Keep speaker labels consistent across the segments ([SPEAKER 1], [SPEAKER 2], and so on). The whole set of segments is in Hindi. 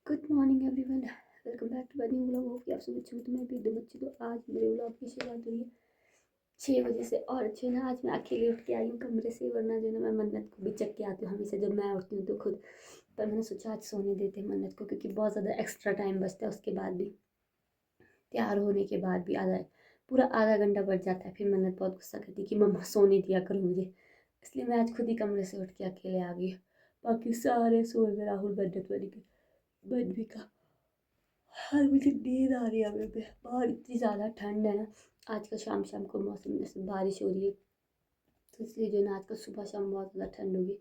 [SPEAKER 1] Good morning everyone, welcome back to my new vlog. Hope कि आप सब अच्छे हो। तो मैं भी एकदम अच्छी। तो आज मेरे व्लॉग की शुरुआत हुई है 6 बजे से। और अच्छे ना, आज मैं अकेले उठ के आई हूँ कमरे से, वरना जो ना मैं मन्नत को भी चक के आती हूँ हमेशा जब मैं उठती हूँ तो खुद। पर मैंने सोचा आज सोने देते हैं मन्नत को, क्योंकि बहुत ज़्यादा एक्स्ट्रा टाइम बचता है। उसके बाद भी तैयार होने के बाद भी पूरा आधा घंटा बच जाता है। फिर मन्नत बहुत गुस्सा करती है कि मम्मा सोने दिया करो मुझे। इसलिए मैं आज खुद ही कमरे से उठ के अकेले आ गई। बाकी सारे सो गए, राहुल मन्नत बन का। हाँ, मुझे नींद आ रही है। अभी भी बाहर इतनी ज़्यादा ठंड है ना। आजकल शाम शाम को मौसम जैसे बारिश हो रही है, तो इसलिए जो है ना आजकल सुबह शाम बहुत ज़्यादा ठंड होगी।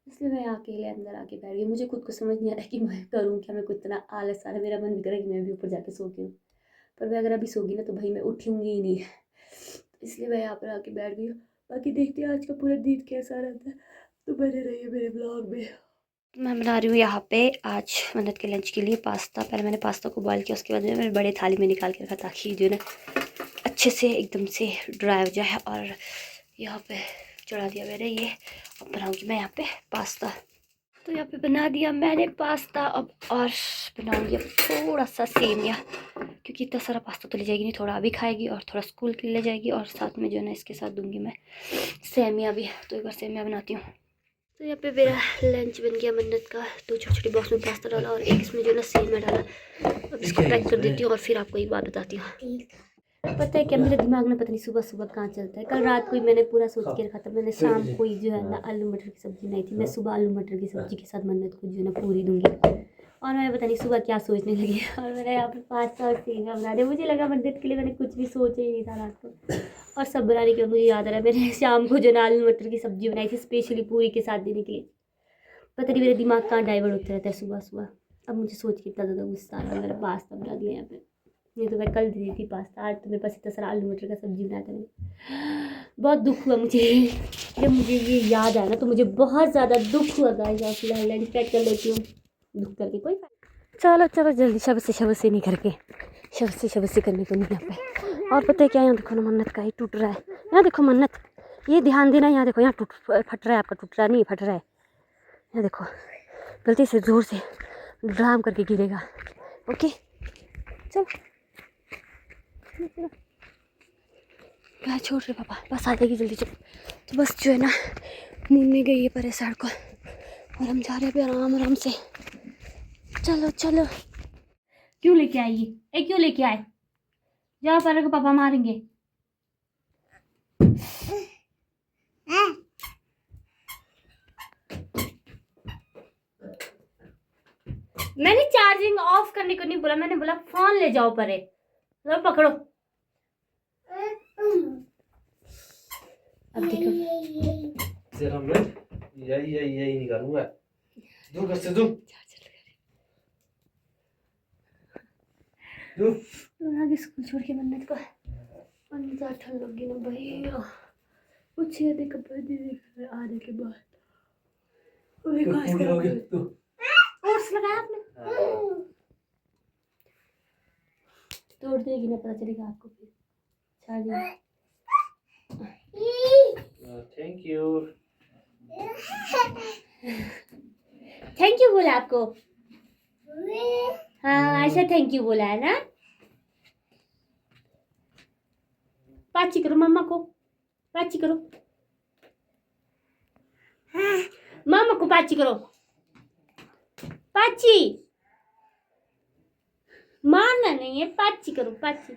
[SPEAKER 1] इसलिए मैं अकेले अंदर आके बैठ गई। मुझे खुद को समझ नहीं आ रहा कि मैं करूँ क्या। मैं को इतना आलस आ रहा है, मेरा मन भी कर रहा है कि मैं भी ऊपर जाके सो के हूँ। पर मैं अगर अभी सोगी ना तो भाई मैं उठूँगी ही नहीं। इसलिए मैं यहाँ पर आके बैठ गई हूँ। बाकी देखते हैं आज का पूरा दिन कैसा रहता है। तो बने रहिए मेरे ब्लॉग में। मैं बना रही हूँ यहाँ पे आज मन्नत के लंच के लिए पास्ता। पहले मैंने पास्ता को बॉईल किया, उसके बाद मैंने बड़े थाली में निकाल के रखा ताकि जो है ना अच्छे से एकदम से ड्राई हो जाए। और यहाँ पे चढ़ा दिया मैंने ये। अब बनाऊँगी मैं यहाँ पे पास्ता। तो यहाँ पे बना दिया मैंने पास्ता अब। और बनाऊँगी अब थोड़ा सा सेमिया, क्योंकि इतना सारा पास्ता तो ले जाएगी नहीं, थोड़ा अभी खाएगी और थोड़ा स्कूल के लिए ले जाएगी। और साथ में जो है ना इसके साथ दूँगी मैं सेमिया भी। तो एक बार सेमिया बनाती हूँ। तो यहाँ पे मेरा लंच बन गया मन्नत का। 2 छोटे-छोटे बॉक्स में पास्ता डाला और एक इसमें जो ना सेमिया डाला। अब इसको पैक कर देती हूँ और फिर आपको एक बात बताती हूँ। पता है क्या, मेरे दिमाग में पता नहीं सुबह सुबह कहाँ चलता है। कल रात को ही मैंने पूरा सोच के रखा था। मैंने शाम को ही जो है ना आलू मटर की सब्ज़ी बनाई थी। मैं सुबह आलू मटर की सब्ज़ी के साथ मन्नत को जो है ना पूरी दूँगी। और मैं पता नहीं सुबह क्या सोचने लगी और मैंने यहाँ पे पास्ता और सेमिया बना दिया। मुझे लगा मन्नत के लिए मैंने कुछ भी सोचा ही नहीं था रात को। और सब बनाने के बाद मुझे याद आ रहा है मैंने शाम को जो ना आलू मटर की सब्ज़ी बनाई थी स्पेशली पूरी के साथ देने के लिए। पता नहीं मेरे दिमाग कहाँ डाइवर्ट होते रहता है सुबह सुबह। अब मुझे सोच के इतना ज़्यादा गुस्सा आ रहा है। मैंने पास्ता बना दिया यहाँ पे। नहीं तो मैं कल दी थी पास्ता, आज तो मेरे पास इतना सारा आलू मटर का सब्ज़ी बनाया था मैंने। बहुत दुख हुआ मुझे जब मुझे ये याद आया ना, तो मुझे बहुत ज़्यादा दुख हुआ। गाइस फिलहाल लंच पैक कर लेती हूँ। दुख करके कोई चलो चलो जल्दी शब से नहीं करके शब से करने को नहीं यहाँ पे। और पता है क्या, यहाँ देखो ना मन्नत का ही टूट रहा है। यहाँ देखो मन्नत, ये ध्यान देना। यहाँ देखो, यहाँ फट रहा है आपका। टूट रहा नहीं, फट रहा है। यहाँ देखो, गलती से ज़ोर से ड्राम करके गिरेगा। ओके चल क्या छोड़ रहे पापा, बस आ जाएगी जल्दी। चल तो बस जो है ना मुन्नी गई है परे साइड को और हम जा रहे हैं आराम आराम से। चलो चलो। क्यों लेके आई ये, क्यों लेके आए? जाओ पर को पापा मारेंगे। मैंने चार्जिंग ऑफ करने को नहीं बोला, मैंने बोला फोन ले जाओ परे। लो पकड़ो। अब देखो
[SPEAKER 2] यही निकालूंगा। दूर कर से दूर
[SPEAKER 1] आगे स्कूल छोड़ के मन्नत को अंदर ठंड लगी ना भैया। कुछ ये देख कपड़े दे आने के बाद ओट्स लगाया आपने? तोड़ देगी ना, पता चलेगा आपको फिर।
[SPEAKER 2] Thank you.
[SPEAKER 1] थैंक यू बोला आपको? हाँ ऐसा थैंक यू बोला है ना। पाची करो मम्मा को, पाची करो। मामा को पाची करो। पाची मारना नहीं है, पाची करो पाची।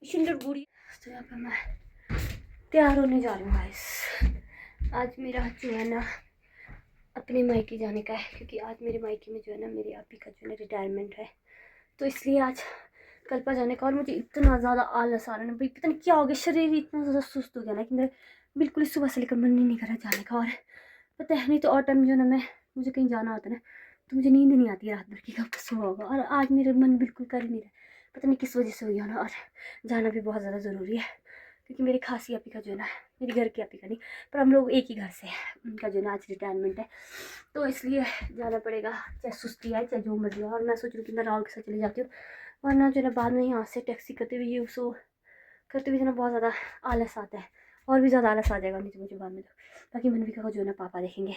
[SPEAKER 1] सुंदर बूढ़ी। तो यहाँ पे मैं तैयार होने जा रही हूँ गाइस। आज मेरा जो है ना अपने मायके जाने का है, क्योंकि आज मेरे मायके में जो है ना मेरे आपी का जो है ना रिटायरमेंट है। तो इसलिए आज कल्पा जाने का। और मुझे इतना ज़्यादा आलस आ रहा है ना भाई, पता नहीं क्या हो गया, शरीर इतना ज़्यादा सुस्त हो गया ना कि मेरा बिल्कुल ही सुबह से लेकर मन ही नहीं कर रहा जाने का। और पता है नहीं तो और टाइम जो ना मुझे कहीं जाना होता है ना तो मुझे नींद नहीं आती है रात भर की, कब सुबह होगा। और आज मेरा मन बिल्कुल कर ही नहीं रहा, पता नहीं किस वजह से हो गया ना। और जाना भी बहुत ज़्यादा ज़रूरी है, क्योंकि मेरी खासी आपी का जो है ना, मेरी घर की आपी का नहीं पर हम लोग एक ही घर से है, उनका जो है ना आज रिटायरमेंट है। तो इसलिए जाना पड़ेगा, चाहे सुस्ती आए चाहे जो मर्जी। और मैं सोच रही हूँ कि मैं राहुल के साथ चली जाती हूँ, वरना जो है ना बाद में यहाँ से टैक्सी करते हुए ये सो करते हुए जो ना बहुत ज़्यादा आलस आता है। और भी ज़्यादा आलस आ जाएगा नहीं तो मुझे बाद में। बाकी मनविका को जो है ना पापा देखेंगे,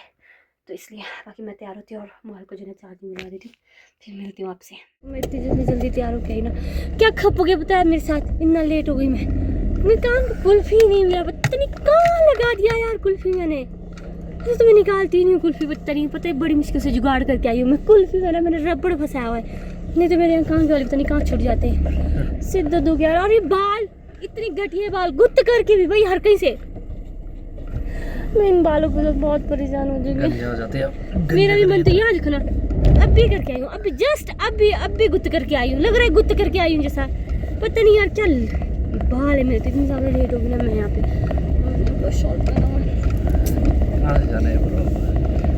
[SPEAKER 1] तो इसलिए बाकी मैं तैयार होती हूँ और मोबाइल को जो है चार्जिंग लगा देती हूँ। फिर मिलती हूँ आपसे। मैं इतनी जल्दी तैयार हो गई ना, क्या खप हो गया पता है मेरे साथ, इतना लेट हो गई मैं कान को कुल्फी नहीं मिला, पता नहीं कहाँ लगा दिया यार कुल्फी मैंने। तो मैं निकालती नहीं हूँ कुल्फी, पता है बड़ी मुश्किल से जुगाड़ करके आई हूँ मैं कुल्फी वाला, मैंने रबड़ फंसाया हुआ है, नहीं तो मेरे यहाँ कान के वाले पता नहीं कहाँ छूट जाते हैं। सिर दर्द हो गया। और ये बाल इतने घटिया बाल गुत्त करके भी भाई हर कहीं से, मैं इन बालों को बहुत परेशान हो जाऊंगी। मेरा भी मन तो याद रखना, अभी करके आई हूँ, अभी जस्ट अभी गुत्त करके आई हूँ, लग रहा है गुत्त करके आई हूँ जैसा, पता नहीं यार क्या बाल है मेरे तो, इतनी ज़्यादा लेट हो गई ना मैं यहाँ पे। शॉर्ट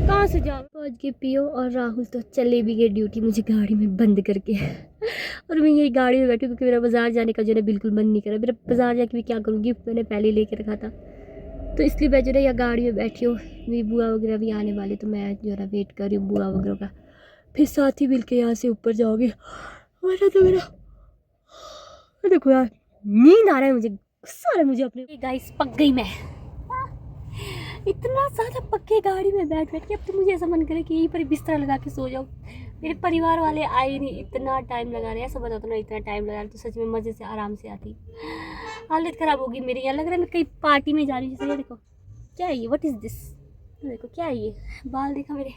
[SPEAKER 1] कहाँ से जाओ पहुँच के पियो। और राहुल तो चले भी गए ड्यूटी मुझे गाड़ी में बंद करके और मैं यही गाड़ी में बैठी क्योंकि मेरा बाजार जाने का जो है बिल्कुल मन नहीं कर रहा। मेरा बाजार जाके भी क्या करूँगी, मैंने पहले ही लेके रखा था, तो इसलिए मैं जो है या गाड़ी में बैठी हूँ। मेरी बुआ वगैरह भी आने वाले, तो मैं जो है वेट कर रही हूँ बुआ वगैरह का, फिर साथ ही मिल के यहाँ से ऊपर जाओगे। वरना तो मेरा देखो यार नींद आ रहा है मुझे, गुस्सा आ रहा है मुझे अपने। गाइस पक गई मैं, इतना ज़्यादा पक्के गाड़ी में बैठ के अब तो मुझे ऐसा मन करे कि यहीं पर बिस्तर लगा के सो जाऊँ। मेरे परिवार वाले आए नहीं, इतना टाइम लगा रहे हैं, ऐसा बताओ तो ना, इतना टाइम लगा रहे तो सच में मज़े से आराम से आती। हालत ख़राब होगी मेरी, यहाँ लग रहा है मैं कहीं पार्टी में जा रही हूँ जैसे। ये देखो क्या है ये, व्हाट इज़ दिस, देखो क्या है ये, बाल देखा मेरे,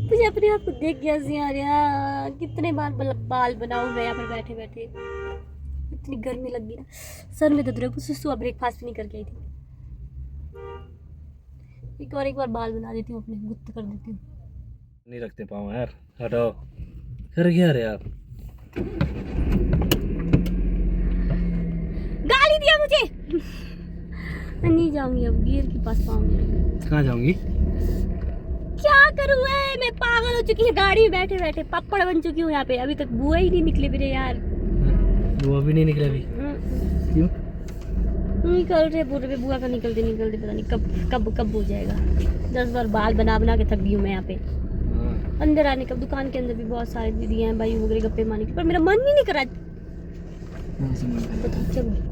[SPEAKER 1] मुझे अपने आप को देख गया यार, कितने बार बाल बनाऊँ मैं यहाँ पर बैठे बैठे, इतनी गर्मी लग गई ना, सर में दर्द रहा है। सुबह ब्रेकफास्ट भी नहीं करके आई थी। एक बार बाल बना देती हूँ अपने, गुत्त कर देती हूँ।
[SPEAKER 2] नहीं रखते पाँव यार, हटाओ, कर क्या रे आप,
[SPEAKER 1] गाली दिया मुझे। मैं नहीं जाऊंगी अब, गिर के पास पाँव मेरे।
[SPEAKER 2] कहाँ जाऊंगी,
[SPEAKER 1] क्या करूँ मैं पागल हो चुकी है, गाड़ी में बैठे बैठे पप्पड़ बन चुकी हूँ यहाँ पे। अभी तक बुआ ही नहीं निकले मेरे यार,
[SPEAKER 2] बुआ भी नहीं निकले अभी, क्यों
[SPEAKER 1] निकल रहे पूरे पे, बुआ का निकलते पता नहीं कब हो जाएगा। 10 बार बाल बना के थक गई हूँ मैं यहाँ पे। अंदर आने का, दुकान के अंदर भी बहुत सारे दीदी हैं भाई वगैरह गप्पे मारने के, पर मेरा मन ही नहीं कर रहा।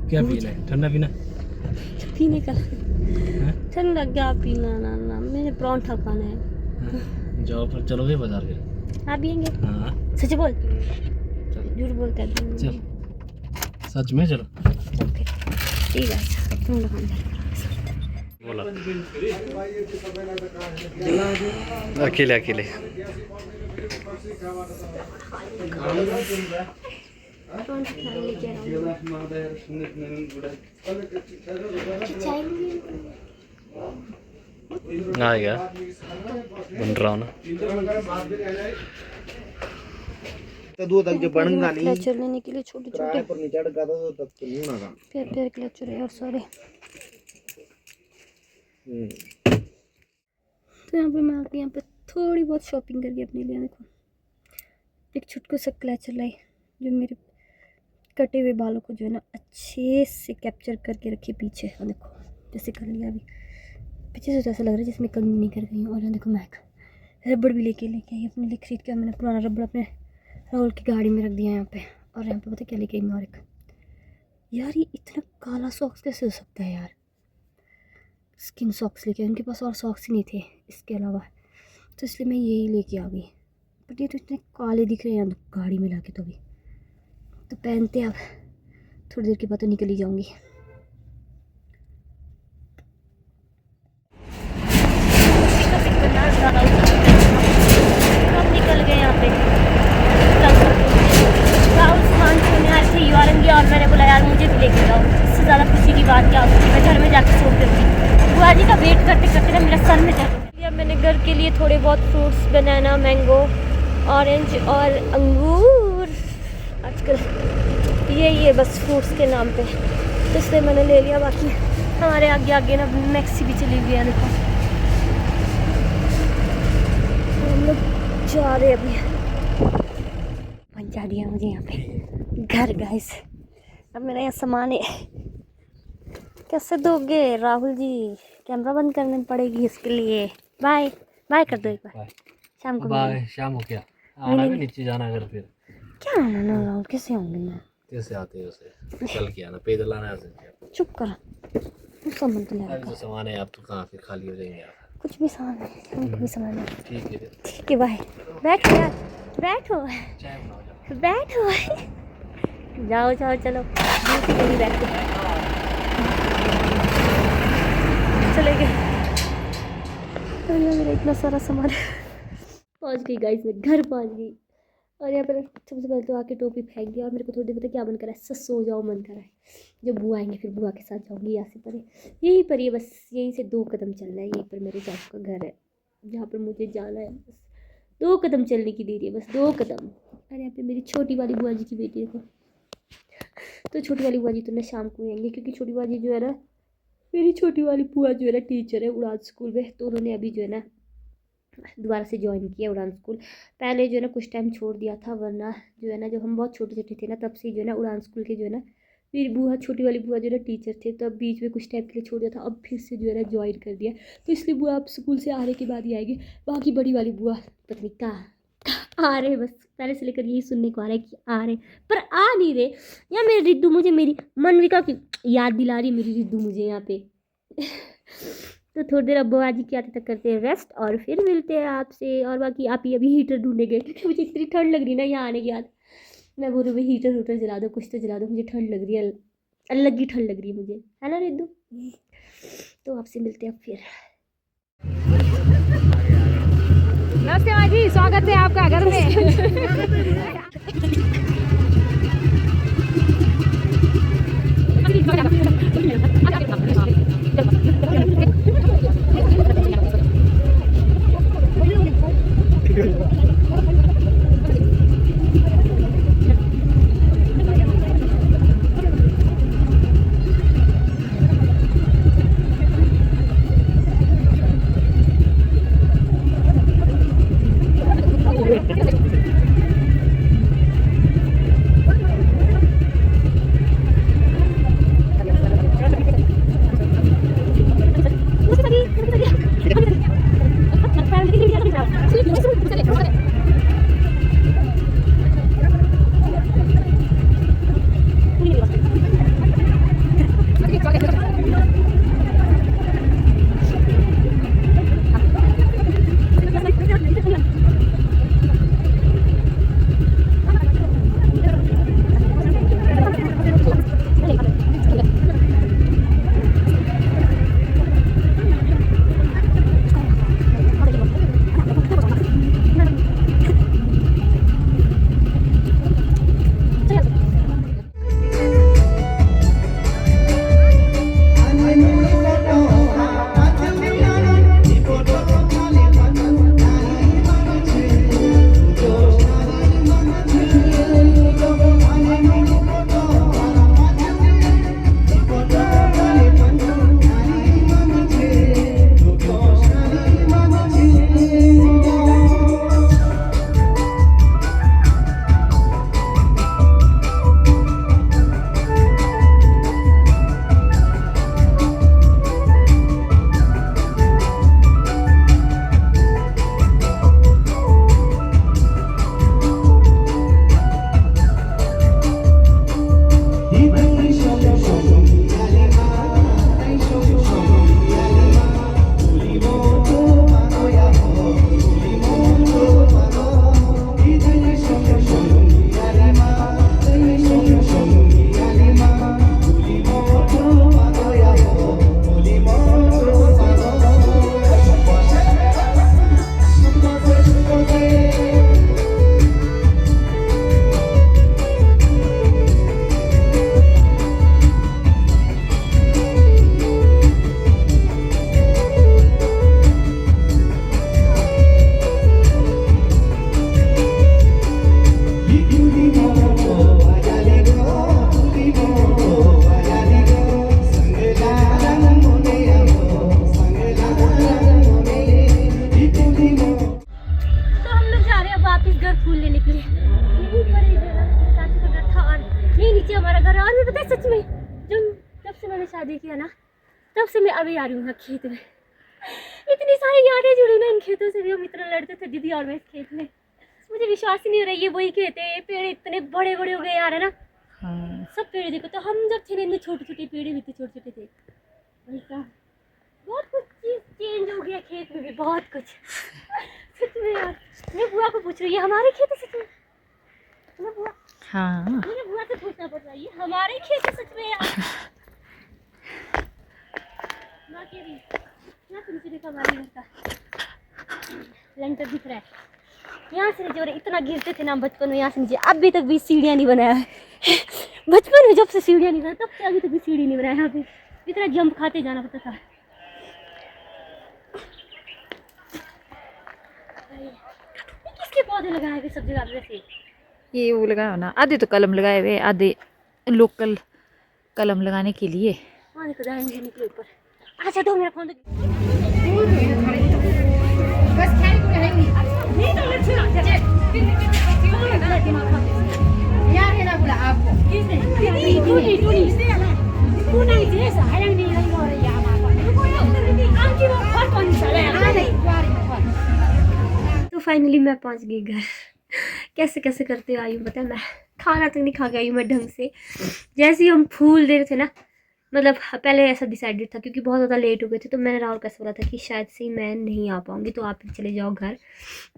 [SPEAKER 2] क्या पीना है, ठंडा पीना,
[SPEAKER 1] पीने का ठंडा क्या पीना, ना मैंने परांठा खाना है।
[SPEAKER 2] जाओ पर चलोगे बाजार फिर,
[SPEAKER 1] आप पियेंगे?
[SPEAKER 2] हाँ
[SPEAKER 1] सच बोल, झूठ बोलता है
[SPEAKER 2] चल, सच में चलो,
[SPEAKER 1] ठीक है तुम दुकानदार
[SPEAKER 2] बोला अकेले आएगा, बन रहा हूँ ना
[SPEAKER 3] तो दो तक जो बनगा नहीं
[SPEAKER 1] क्लचर लेने के लिए छोटे
[SPEAKER 3] पर नहीं चढ़ गया तो तब तो नहीं होगा
[SPEAKER 1] फिर क्लचर है और सारे। तो यहाँ पे मैं आके यहाँ पे थोड़ी बहुत शॉपिंग करके अपने लिए, देखो एक छोटू सा क्लचर लाई जो मेरे कटे हुए बालों को जो है ना अच्छे से कैप्चर करके रखे पीछे। और देखो जैसे कर लिया अभी पीछे से, जैसा लग रहा है जिसमें कमी नहीं कर गई हूँ। और यहाँ देखो मैं रबड़ भी लेके आई अपने लिए, खरीद के मैंने पुराना रबड़ अपने राहुल की गाड़ी में रख दिया यहाँ पे। और यहाँ पे पता क्या लेके आई मैं, और एक यार ये इतना काला सॉक्स कैसे हो सकता है यार, स्किन सॉक्स लेके, उनके पास और सॉक्स ही नहीं थे इसके अलावा, तो इसलिए मैं यही लेके आ गई। बट ये तो इतने काले दिख रहे हैं गाड़ी में लाके, तो अभी तो पहनते अब थोड़ी देर के बाद तो निकल ही जाऊंगी। कब निकल गए यहाँ पे, राहुल खान से आई थी यारंगी, और मैंने बोला यार मुझे भी लेके जाओ। इससे ज़्यादा खुशी की बात क्या होती है, मैं घर में जाकर सो करती। बुआ जी का वेट करते करते ना मेरा सर में दर्द। अब मैंने घर के लिए थोड़े बहुत फ्रूट्स, बनाना, मैंगो, ऑरेंज और अंगूर, आजकल यही है बस फ्रूट्स के नाम पे, तो इसलिए मैंने ले लिया। बाकी हमारे आगे ना मैक्सी भी चली गई है, देखो हम लोग जा रहे अभी, पहुँचा दिया मुझे यहाँ पे घर गाइस। अब मेरा यहाँ सामान है, कैसे दोगे राहुल जी, कैमरा बंद करनी पड़ेगी इसके लिए। बाय बाय कर दो एक बार, शाम को
[SPEAKER 2] बाय, शाम हो क्या आना भी नीचे जाना घर, फिर
[SPEAKER 1] क्या आना ना राहुल, कैसे आऊँगी मैं,
[SPEAKER 2] कैसे आते हो उसे चल के आना, पैदल आना है,
[SPEAKER 1] चुप कर। कुछ सामान तो
[SPEAKER 2] अभी
[SPEAKER 1] लाएगा।
[SPEAKER 2] तो सामान है, आप तो कहाँ फिर खाली हो जाएंगे आप।
[SPEAKER 1] कुछ भी सामान है, हमको भी सामान है।
[SPEAKER 2] ठीक है फिर।
[SPEAKER 1] ठीक है बाय। बैठो यार, बैठो
[SPEAKER 2] चाय बनाओ जाओ।
[SPEAKER 1] बैठो। जाओ जाओ चलो, दूसरी जगह बैठो। चले गए। और यहाँ मेरा इतना सारा सामान पहुँच गई गाइस, मैं घर पहुँच गई। और यहाँ पर सबसे पहले तो आके टोपी फेंक दिया और मेरे को थोड़ी देर पता क्या मन कर रहा है, सच सो जाओ मन कर रहा है। जब बुआ आएंगे फिर बुआ के साथ जाऊँगी यहाँ से परे, यहीं पर ही बस यहीं से 2 कदम चलना है। यहीं पर मेरे चाचू का घर है जहाँ पर मुझे जाना है। बस 2 कदम चलने की देरी है, बस 2 कदम। और यहाँ पे मेरी छोटी वाली बुआ जी की बेटी देखो। तो छोटी वाली बुआ जी तो ना शाम को आएंगे, क्योंकि छोटी बुआ जी जो है ना, मेरी छोटी वाली बुआ जो है ना टीचर है उड़ान स्कूल में। तो उन्होंने अभी जो है ना दोबारा से ज्वाइन किया उड़ान स्कूल। पहले जो है ना कुछ टाइम छोड़ दिया था, वरना जो है ना जब हम बहुत छोटे छोटे थे ना तब से जो है ना उड़ान स्कूल के जो है ना मेरी बुआ, छोटी वाली बुआ जो है ना टीचर थे, तब बीच में कुछ टाइम के लिए छोड़ दिया था, अब फिर से जो है ना ज्वाइन कर दिया। तो इसलिए बुआ अब स्कूल से आने के बाद ही आएगी। बाकी बड़ी वाली बुआ पता नहीं कहाँ आ रहे, बस पहले से लेकर यही सुनने को आ रहा है कि आ रहे, पर आ नहीं रहे। या मेरी रिद्धू मुझे मेरी मनविका की याद दिला रही है, मेरी रिद्धू मुझे यहाँ पे। तो थोड़ी देर अब बुआ जी के आते तक करते हैं रेस्ट और फिर मिलते हैं आपसे। और बाकी आप ही अभी हीटर ढूंढने गए, क्योंकि मुझे इतनी ठंड लग रही है ना यहाँ आने के बाद। मैं बोल रही हूँ हीटर हूटर जला दो, कुछ तो जला दो, मुझे ठंड लग रही है, अलग ही ठंड लग रही है मुझे, है ना रिद्धू। तो आपसे मिलते हैं अब फिर।
[SPEAKER 4] नमस्ते माँ जी, स्वागत है आपका घर में।
[SPEAKER 1] शादी किया ना तब से मैं अभी आ रही हूँ खेत में। इतनी सारी यादें जुड़ी ना इन खेतों से भी। हम इतना लड़ते थे दीदी और मैं इस खेत में, मुझे विश्वास ही नहीं हो रहा है ये वही खेत है। पेड़ इतने बड़े बड़े हो गए यार, है ना। सब पेड़ देखो, तो हम जब थे ना इतने छोटे छोटे पेड़ भी थे, छोटे छोटे थे। भाई साहब बहुत कुछ चीज चेंज हो गया खेत में भी, बहुत कुछ सच में यार। मैं बुआ को पूछ रही है हमारे खेत है सच में? मैं बुआ,
[SPEAKER 4] हाँ
[SPEAKER 1] मुझे बुआ से पूछना पड़ रहा है ये हमारे खेत है सच में यार? माँ कह रही यहाँ से नीचे देखो हमारे घर का लेंटर दिख रहा है। यहाँ से जो इतना गिरते थे ना बचपन में, यहाँ से नीचे अभी तक भी सीढ़ियाँ नहीं बनाया है बचपन में जब से सीढ़ियाँ नहीं बनाया तब से अभी तक भी सीढ़ी नहीं बनाया। यहाँ पे इतना जंप खाते जाना पड़ता था। किसके पौधे लगाए हुए सब जगह वैसे?
[SPEAKER 4] ये वो लगाया ना, आधे तो कलम लगाए हुए, आधे लोकल कलम लगाने के लिए।
[SPEAKER 1] हाँ देखो जाएंगे निकले ऊपर। अच्छा दो मेरा फोन तो फाइनली मैं पहुंच गई घर। कैसे कैसे करते आई हूँ पता है, मैं खाना तक नहीं खा के आई हूँ मैं ढंग से। जैसे ही हम फूल दे रहे थे ना, मतलब पहले ऐसा डिसाइडेड था क्योंकि बहुत ज़्यादा लेट हो गए थे, तो मैंने राहुल का बोला था कि शायद से मैं नहीं आ पाऊँगी तो आप चले जाओ घर।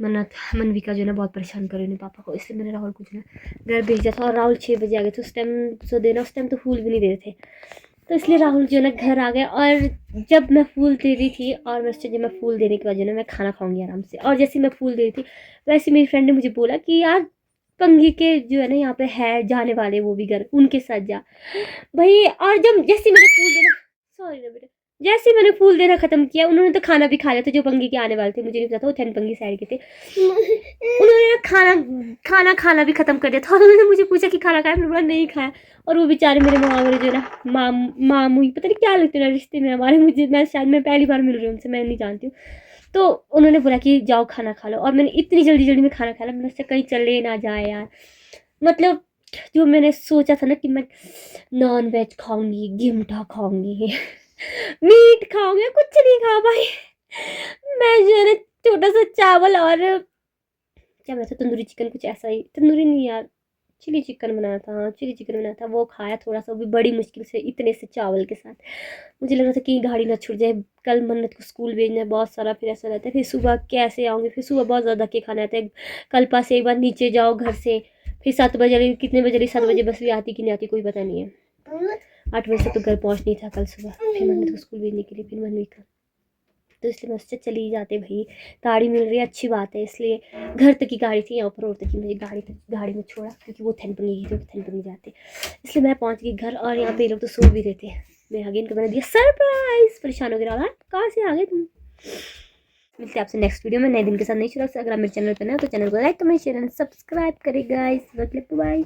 [SPEAKER 1] मनविका जो है ना बहुत परेशान कर रही है पापा को, इसलिए मैंने राहुल को जो है घर भेजा था। और राहुल 6 बजे आ गए थे। उस टाइम जो देना उस टाइम तो फूल भी नहीं दे रहे थे, तो इसलिए राहुल जो है ना घर आ गया। और जब मैं फूल दे रही थी और वैसे जब मैं फूल देने के बाद जो है ना मैं खाना खाऊंगी आराम से, और जैसे मैं फूल दे रही थी वैसे मेरी फ्रेंड ने मुझे बोला कि यार पंगी के जो है ना यहाँ पे है जाने वाले वो भी घर, उनके साथ जा भाई। और जब जैसे मैंने फूल देना, सॉरी ना बेटा, जैसे मैंने फूल देना ख़त्म किया उन्होंने तो खाना भी खा लिया था। जो पंगी के आने वाले थे मुझे नहीं पता था वो 10 पंगी साइड के थे, उन्होंने खाना भी ख़त्म कर दिया था। और उन्होंने मुझे पूछा कि खाना खाया, मैंने बोला नहीं खाया। और वो बेचारे मेरे मुहावरे जो है ना मामू पता नहीं क्या लगते हैं रिश्ते में हमारे, मुझे मैं पहली बार मिल रही हूँ उनसे, मैं नहीं जानती हूँ। तो उन्होंने बोला कि जाओ खाना खा लो, और मैंने इतनी जल्दी में खाना खा लिया। मैंने उससे कहीं चले ना जाए यार, मतलब जो मैंने सोचा था ना कि मैं नॉन वेज खाऊंगी, गिमटा खाऊंगी मीट खाऊंगी, कुछ नहीं खा पाई। मैं जो है ना छोटा सा चावल और क्या बनाया था, तंदूरी चिकन, कुछ ऐसा ही, तंदूरी नहीं यार चिली चिकन बनाया था, हाँ चिली चिकन बनाया था, वो खाया थोड़ा सा, वो भी बड़ी मुश्किल से इतने से चावल के साथ। मुझे लग रहा था कि गाड़ी ना छूट जाए, कल मन्नत को स्कूल भेजना है बहुत सारा, फिर ऐसा रहता है फिर सुबह कैसे आऊँगी, फिर सुबह बहुत ज़्यादा के खाना आता है। कल पास से एक बार नीचे जाओ घर से, फिर 7 बजे कितने बजे 7 बजे बस भी आती कि नहीं आती कोई पता नहीं है। 8 बजे तक तो घर पहुँचनी था कल सुबह, फिर मन्नत को स्कूल भेजने के लिए, फिर मनविका, तो इसलिए मैं उससे चली ही जाते भाई। गाड़ी मिल रही है अच्छी बात है, इसलिए घर तक की गाड़ी थी, यहाँ ऊपर रोड तक की मुझे गाड़ी में छोड़ा क्योंकि वो थनपनी ही थे, थनपनी जाते, इसलिए मैं पहुँच गई घर। और यहाँ पे लोग तो सो भी रहे थे। मैं आगे इनको मैंने दिया सरप्राइज, परेशान हो गया कहाँ से आ गए तुम। मिलते हैं आपसे नेक्स्ट वीडियो में नए दिन के साथ नई शुरुआत से। अगर आप मेरे चैनल पर नए हो तो चैनल को like comment share and subscribe करें गाइस। बाय।